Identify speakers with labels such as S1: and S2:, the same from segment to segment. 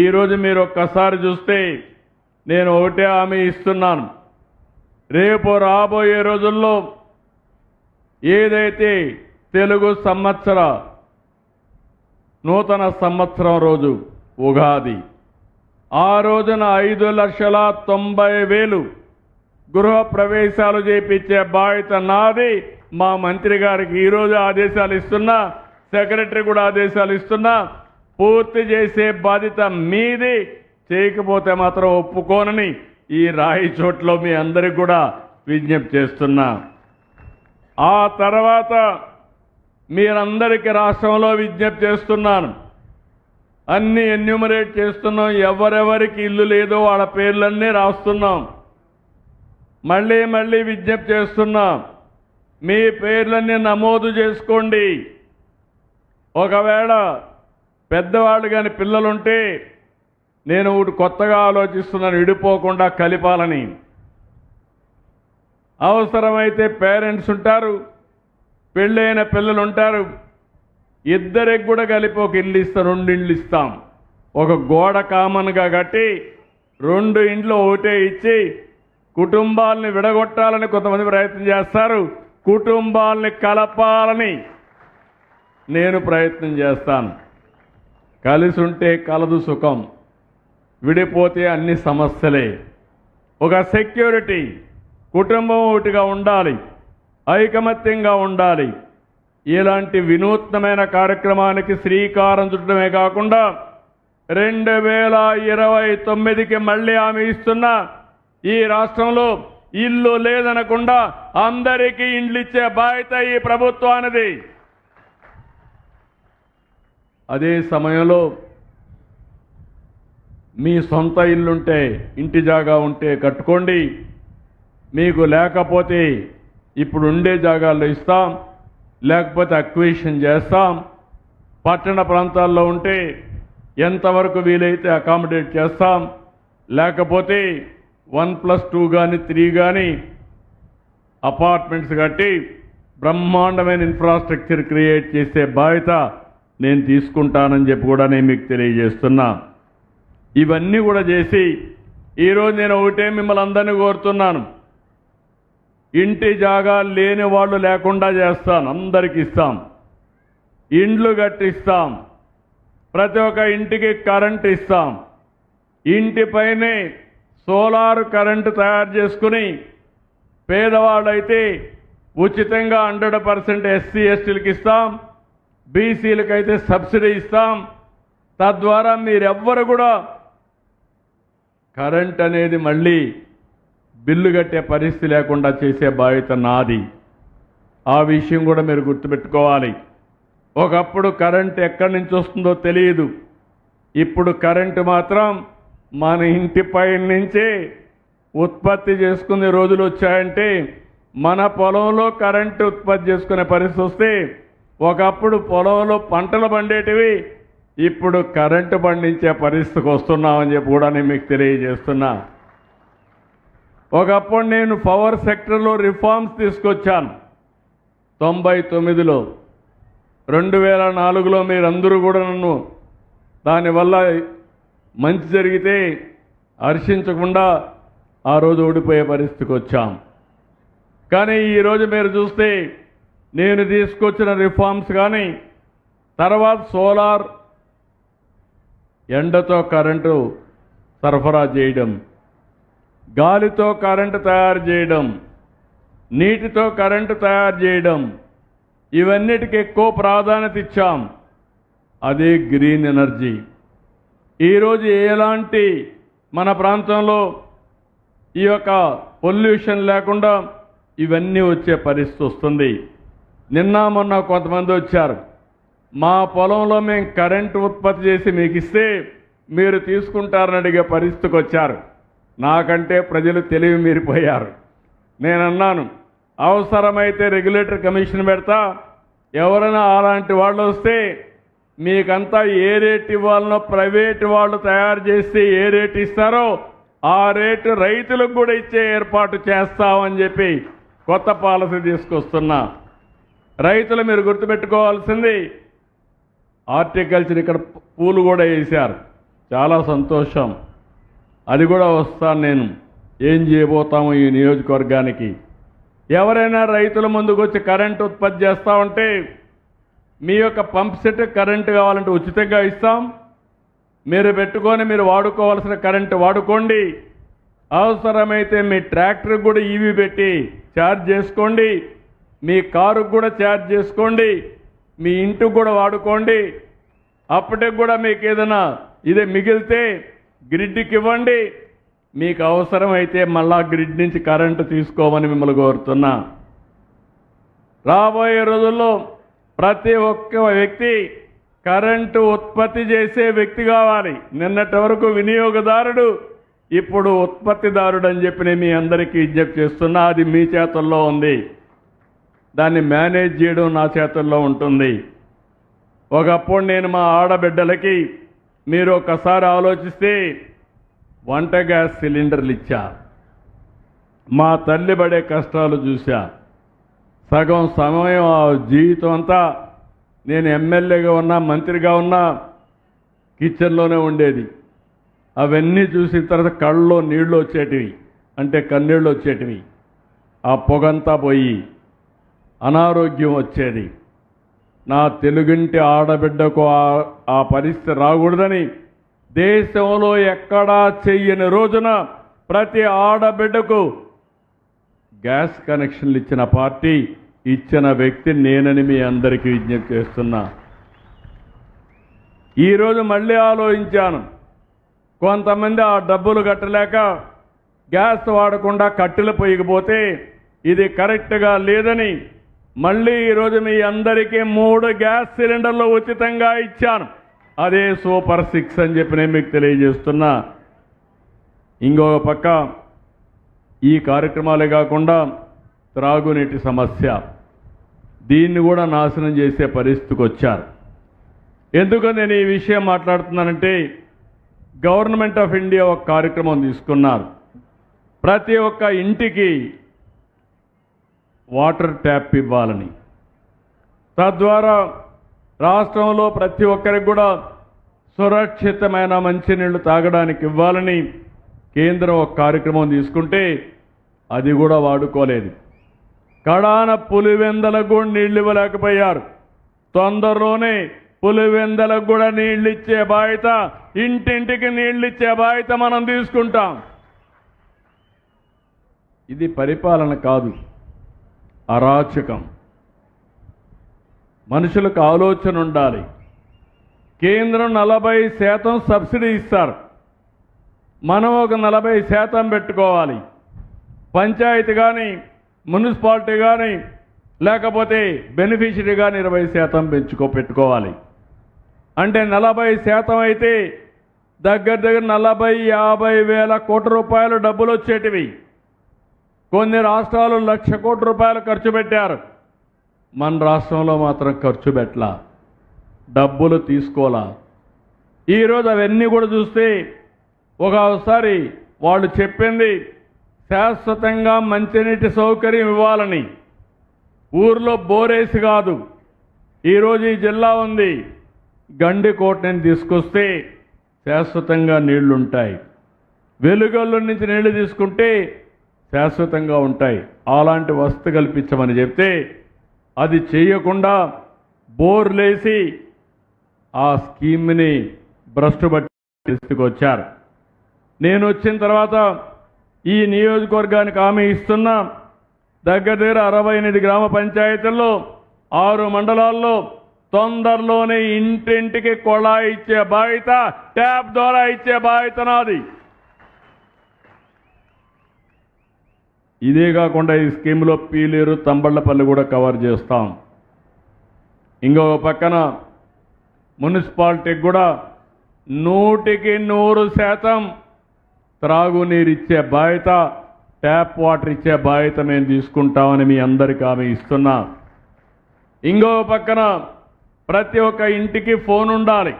S1: ఈరోజు మీరు ఒక్కసారి చూస్తే నేను ఒకటే హామీ ఇస్తున్నాను. రేపు రాబోయే రోజుల్లో ఏదైతే తెలుగు సంవత్సర నూతన సంవత్సరం రోజు ఉగాది, ఆ రోజున 5,90,000 గృహ ప్రవేశాలు చేపించే బాధ్యత నాది. మా మంత్రి గారికి ఈరోజు ఆదేశాలు ఇస్తున్నా, సెక్రటరీ కూడా ఆదేశాలు ఇస్తున్నా. పూర్తి చేసే బాధ్యత మీది. చేయకపోతే మాత్రం ఒప్పుకోనని ఈ రాయి చోట్లో మీ అందరికి కూడా విజ్ఞప్తి చేస్తున్నా. ఆ తర్వాత మీరందరికీ రాష్ట్రంలో విజ్ఞప్తి చేస్తున్నాను. అన్ని ఎన్యూమరేట్ చేస్తున్నాం. ఎవరెవరికి ఇల్లు లేదో వాళ్ళ పేర్లన్నీ రాస్తున్నాం. మళ్ళీ మళ్ళీ విజ్ఞప్తి చేస్తున్నాం. మీ పేర్లన్నీ నమోదు చేసుకోండి. ఒకవేళ పెద్దవాళ్ళు కానీ పిల్లలుంటే నేను ఒకటి కొత్తగా ఆలోచిస్తున్నాను, విడిపోకుండా కలిపాలని. అవసరమైతే పేరెంట్స్ ఉంటారు, పెళ్ళైన పిల్లలు ఉంటారు, ఇద్దరికి కూడా కలిపి ఒక ఇల్లు ఇస్తాం, 2 ఇండ్లు ఇస్తాం. ఒక గోడ కామన్గా కట్టి 2 ఇండ్లు ఒకటే ఇచ్చి కుటుంబాలని విడగొట్టాలని కొంతమంది ప్రయత్నం చేస్తారు. కుటుంబాలని కలపాలని నేను ప్రయత్నం చేస్తాను. కలిసి ఉంటే కలదు సుఖం, విడిపోతే అన్ని సమస్యలే. ఒక సెక్యూరిటీ, కుటుంబం ఒకటిగా ఉండాలి, ఐకమత్యంగా ఉండాలి. ఇలాంటి వినూత్నమైన కార్యక్రమానికి శ్రీకారం చుట్టడమే కాకుండా 2029కి మళ్ళీ హామీ ఇస్తున్నా, ఈ రాష్ట్రంలో ఇల్లు లేదనకుండా అందరికీ ఇండ్లు ఇచ్చే బాధ్యత ఈ ప్రభుత్వానిది. అదే సమయంలో మీ సొంత ఇల్లుంటే, ఇంటి జాగా ఉంటే కట్టుకోండి. మీకు లేకపోతే ఇప్పుడు ఉండే జాగాల్లో ఇస్తాం, లేకపోతే అక్విజిషన్ చేస్తాం. పట్టణ ప్రాంతాల్లో ఉంటే ఎంతవరకు వీలైతే అకామిడేట్ చేస్తాం. లేకపోతే 1+2 కానీ 3 కానీ అపార్ట్మెంట్స్ కట్టి బ్రహ్మాండమైన ఇన్ఫ్రాస్ట్రక్చర్ క్రియేట్ చేసే బాధ్యత నేను తీసుకుంటానని చెప్పి కూడా నేను మీకు తెలియజేస్తున్నా. ఇవన్నీ కూడా చేసి ఈరోజు నేను ఒకటే మిమ్మల్ని అందరినీ కోరుతున్నాను. ఇంటి జాగా లేని వాళ్ళు లేకుండా చేస్తాను, అందరికి ఇస్తాం. ఇండ్లు కట్టిస్తాం, ప్రతి ఒక్క ఇంటికి కరెంట్ ఇస్తాం. ఇంటిపైనే సోలార్ కరెంటు తయారు చేసుకుని పేదవాళ్ళైతే ఉచితంగా 100% ఎస్సీ ఎస్టీలకు ఇస్తాం, బీసీలకైతే సబ్సిడీ ఇస్తాం. తద్వారా మీరెవ్వరు కూడా కరెంట్ అనేది మళ్ళీ బిల్లు కట్టే పరిస్థితి లేకుండా చేసే బాధ్యత నాది. ఆ విషయం కూడా మీరు గుర్తుపెట్టుకోవాలి. ఒకప్పుడు కరెంట్ ఎక్కడి నుంచి వస్తుందో తెలియదు. ఇప్పుడు కరెంటు మాత్రం మన ఇంటిపై నుంచే ఉత్పత్తి చేసుకునే రోజులు వచ్చాయంటే, మన పొలంలో కరెంటు ఉత్పత్తి చేసుకునే పరిస్థితి వస్తే, ఒకప్పుడు పొలంలో పంటలు పండేటివి, ఇప్పుడు కరెంటు పండించే పరిస్థితికి వస్తున్నామని చెప్పి కూడా నేను మీకు తెలియజేస్తున్నా. ఒకప్పుడు నేను పవర్ సెక్టర్లో రిఫార్మ్స్ తీసుకొచ్చాను 99లో. 2004లో మీరందరూ కూడా నన్ను దానివల్ల మంచి జరిగితే హర్షించకుండా ఆ రోజు ఓడిపోయే పరిస్థితికి వచ్చాం. కానీ ఈరోజు మీరు చూస్తే నేను తీసుకొచ్చిన రిఫార్మ్స్ కానీ, తర్వాత సోలార్, ఎండతో కరెంటు సరఫరా చేయడం, గాలితో కరెంటు తయారు చేయడం, నీటితో కరెంటు తయారు చేయడం, ఇవన్నిటికీ ఎక్కువ ప్రాధాన్యత ఇచ్చాం. అదే గ్రీన్ ఎనర్జీ. ఈరోజు ఎలాంటి మన ప్రాంతంలో ఈ యొక్క పొల్యూషన్ లేకుండా ఇవన్నీ వచ్చే పరిస్థితి వస్తుంది. నిన్న మొన్న కొంతమంది వచ్చారు, మా పొలంలో మేము కరెంటు ఉత్పత్తి చేసి మీకు ఇస్తే మీరు తీసుకుంటారని అడిగే పరిస్థితికి వచ్చారు. నాకంటే ప్రజలు తెలివి మీరిపోయారు. నేనన్నాను, అవసరమైతే రెగ్యులేటర్ కమిషన్ పెడతా, ఎవరైనా అలాంటి వాళ్ళు వస్తే మీకంతా ఏ రేట్ ఇవ్వాలనో ప్రైవేటు వాళ్ళు తయారు చేసి ఏ రేట్ ఇస్తారో ఆ రేటు రైతులకు కూడా ఇచ్చే ఏర్పాటు చేస్తామని చెప్పి కొత్త పాలసీ తీసుకొస్తున్నా. రైతులు మీరు గుర్తుపెట్టుకోవాల్సింది, హార్టికల్చర్ ఇక్కడ పూలు కూడా వేశారు, చాలా సంతోషం. అది కూడా వస్తాను నేను. ఏం చేయబోతాము ఈ నియోజకవర్గానికి. ఎవరైనా రైతుల ముందుకు వచ్చి కరెంటు ఉత్పత్తి చేస్తూ ఉంటే మీ యొక్క పంప్ సెట్ కరెంటు కావాలంటే ఉచితంగా ఇస్తాం. మీరు పెట్టుకొని మీరు వాడుకోవాల్సిన కరెంటు వాడుకోండి. అవసరమైతే మీ ట్రాక్టర్కి కూడా ఈవీ పెట్టి ఛార్జ్ చేసుకోండి. మీ కారుకు కూడా ఛార్జ్ చేసుకోండి. మీ ఇంటికి కూడా వాడుకోండి. అప్పటికి కూడా మీకు ఏదైనా ఇదే మిగిలితే గ్రిడ్కి ఇవ్వండి. మీకు అవసరమైతే మళ్ళా గ్రిడ్ నుంచి కరెంటు తీసుకోమని మిమ్మల్ని కోరుతున్నా. రాబోయే రోజుల్లో ప్రతి ఒక్క వ్యక్తి కరెంటు ఉత్పత్తి చేసే వ్యక్తి కావాలి. నిన్నటి వరకు వినియోగదారుడు, ఇప్పుడు ఉత్పత్తిదారుడు అని చెప్పి నేను మీ అందరికీ విజ్ఞప్తి చేస్తున్నా. అది మీ చేతుల్లో ఉంది. దాన్ని మేనేజ్ చేయడం నా చేతుల్లో ఉంటుంది. ఒకప్పుడు నేను మా ఆడబిడ్డలకి మీరు ఒకసారి ఆలోచిస్తే వంట గ్యాస్ సిలిండర్లు ఇచ్చా. మా తల్లి పడే కష్టాలు చూశా. సగం సమయం ఆ జీవితం అంతా నేను ఎమ్మెల్యేగా ఉన్నా, మంత్రిగా ఉన్నా కిచెన్లోనే ఉండేది. అవన్నీ చూసిన తర్వాత కళ్ళలో నీళ్లు వచ్చేటివి, అంటే కన్నీళ్ళు వచ్చేటివి. ఆ పొగంతా పోయి అనారోగ్యం వచ్చేది. నా తెలుగింటి ఆడబిడ్డకు ఆ పరిస్థితి రాకూడదని దేశంలో ఎక్కడా చెయ్యని రోజున ప్రతి ఆడబిడ్డకు గ్యాస్ కనెక్షన్లు ఇచ్చిన పార్టీ, ఇచ్చిన వ్యక్తి నేనని మీ అందరికీ విజ్ఞప్తి చేస్తున్నా. ఈరోజు మళ్ళీ ఆలోచించాను. కొంతమంది ఆ డబ్బులు కట్టలేక గ్యాస్ వాడకుండా కట్టెలు పొయ్యకపోతే ఇది కరెక్ట్గా లేదని మళ్ళీ ఈరోజు మీ అందరికీ 3 గ్యాస్ సిలిండర్లు ఉచితంగా ఇచ్చాను. అదే సూపర్ 6 అని చెప్పి నేను మీకు తెలియజేస్తున్నా. ఇంకొక పక్క ఈ కార్యక్రమాలే కాకుండా త్రాగునీటి సమస్య, దీన్ని కూడా నాశనం చేసే పరిస్థితికి వచ్చారు. ఎందుకు నేను ఈ విషయం మాట్లాడుతున్నానంటే గవర్నమెంట్ ఆఫ్ ఇండియా ఒక కార్యక్రమం తీసుకున్నారు. ప్రతి ఒక్క ఇంటికి వాటర్ ట్యాప్ ఇవ్వాలని, తద్వారా రాష్ట్రంలో ప్రతి ఒక్కరికి కూడా సురక్షితమైన మంచినీళ్లు తాగడానికి ఇవ్వాలని కేంద్రం ఒక కార్యక్రమం తీసుకుంటే అది కూడా వాడుకోలేదు. కడాన పులివెందలకు కూడా నీళ్లు ఇవ్వలేకపోయారు. తొందరలోనే పులివెందలకు కూడా నీళ్లు ఇచ్చే బాధ్యత, ఇంటింటికి నీళ్లు ఇచ్చే బాధ్యత మనం తీసుకుంటాం. ఇది పరిపాలన కాదు, అరాచకం. మనుషులకు ఆలోచన ఉండాలి. కేంద్రం 40% సబ్సిడీ ఇస్తారు, మనం ఒక 40% పెట్టుకోవాలి. పంచాయతీ కానీ, మున్సిపాలిటీ కానీ, లేకపోతే బెనిఫిషరీ కానీ 20% పెట్టుకోవాలి. అంటే 40% అయితే దగ్గర 40-50 వేల కోట్ల రూపాయలు డబ్బులు వచ్చేటివి. కొన్ని రాష్ట్రాలు 1,00,000 కోట్ల రూపాయలు ఖర్చు పెట్టారు. మన రాష్ట్రంలో మాత్రం ఖర్చు పెట్టలా, డబ్బులు తీసుకోలా. ఈరోజు అవన్నీ కూడా చూస్తే ఒకసారి వాళ్ళు చెప్పింది శాశ్వతంగా మంచినీటి సౌకర్యం ఇవ్వాలని. ఊర్లో బోరేసి కాదు. ఈరోజు ఈ జిల్లా ఉంది, గండికోటని తీసుకొస్తే శాశ్వతంగా నీళ్లుంటాయి. వెలుగొల్లు నుంచి నీళ్లు తీసుకుంటే శాశ్వతంగా ఉంటాయి. అలాంటి వసతి కల్పించమని చెప్తే అది చేయకుండా బోర్లేసి ఆ స్కీమ్ని భ్రష్టు పట్టి తీసుకొచ్చారు. నేను వచ్చిన తర్వాత ఈ నియోజకవర్గానికి హామీ ఇస్తున్నా. దగ్గర 68 గ్రామ పంచాయతీల్లో 6 మండలాల్లో తొందరలోనే ఇంటింటికి కొళాయి ఇచ్చే బాధ్యత, ట్యాప్ ద్వారా ఇచ్చే బాధ్యత నాది. ఇదే కాకుండా ఈ స్కీమ్లో పీలేరు, తంబళ్లపల్లి కూడా కవర్ చేస్తాం. ఇంకొక పక్కన మున్సిపాలిటీకి కూడా 100% త్రాగునీరు ఇచ్చే బాధ్యత, ట్యాప్ వాటర్ ఇచ్చే బాధ్యత మేము తీసుకుంటామని మీ అందరికీ హామీ ఇస్తున్నా. ఇంకొక పక్కన ప్రతి ఒక్క ఇంటికి ఫోన్ ఉండాలి,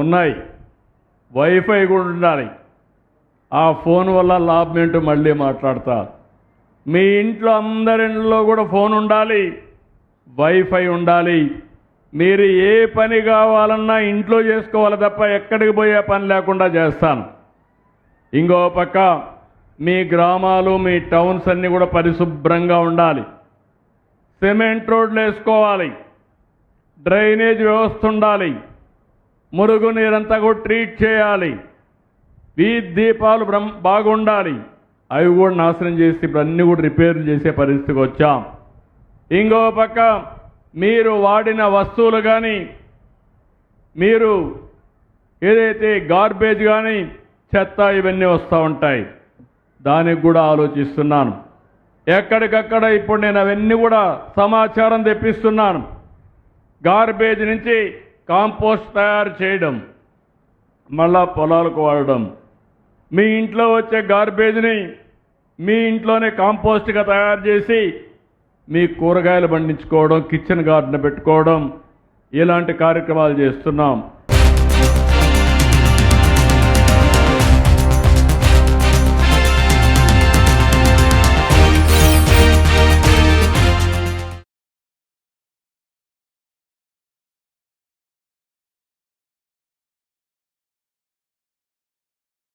S1: ఉన్నాయి. వైఫై కూడా ఉండాలి. ఆ ఫోన్ వల్ల లాభం ఏంటో మళ్ళీ మాట్లాడతా. మీ ఇంట్లో అందరింట్లో కూడా ఫోన్ ఉండాలి, వైఫై ఉండాలి. మీరు ఏ పని కావాలన్నా ఇంట్లో చేసుకోవాలి తప్ప ఎక్కడికి పోయే పని లేకుండా చేస్తాను. ఇంకో పక్క మీ గ్రామాలు మీ టౌన్స్ అన్నీ కూడా పరిశుభ్రంగా ఉండాలి. సిమెంట్ రోడ్లు వేసుకోవాలి, డ్రైనేజ్ వ్యవస్థ ఉండాలి, మురుగునీరంతా కూడా ట్రీట్ చేయాలి, వీధి దీపాలు బాగుండాలి. అవి కూడా నాశనం చేసి ఇప్పుడు అన్నీ కూడా రిపేర్లు చేసే పరిస్థితికి వచ్చాం. ఇంకో పక్క మీరు వాడిన వస్తువులు కానీ మీరు ఏదైతే గార్బేజ్ కానీ చెత్త ఇవన్నీ వస్తూ ఉంటాయి, దానికి కూడా ఆలోచిస్తున్నాను. ఎక్కడికక్కడ ఇప్పుడు నేను అవన్నీ కూడా సమాచారం తెప్పిస్తున్నాను. గార్బేజ్ నుంచి కాంపోస్ట్ తయారు చేయడం, మళ్ళా పొలాలకు వాడడం, మీ ఇంట్లో వచ్చే గార్బేజ్ని మీ ఇంట్లోనే కాంపోస్ట్గా తయారు చేసి మీ కూరగాయలు పండించుకోవడం, కిచెన్ గార్డెన్ పెట్టుకోవడం, ఇలాంటి కార్యక్రమాలు చేస్తున్నాం.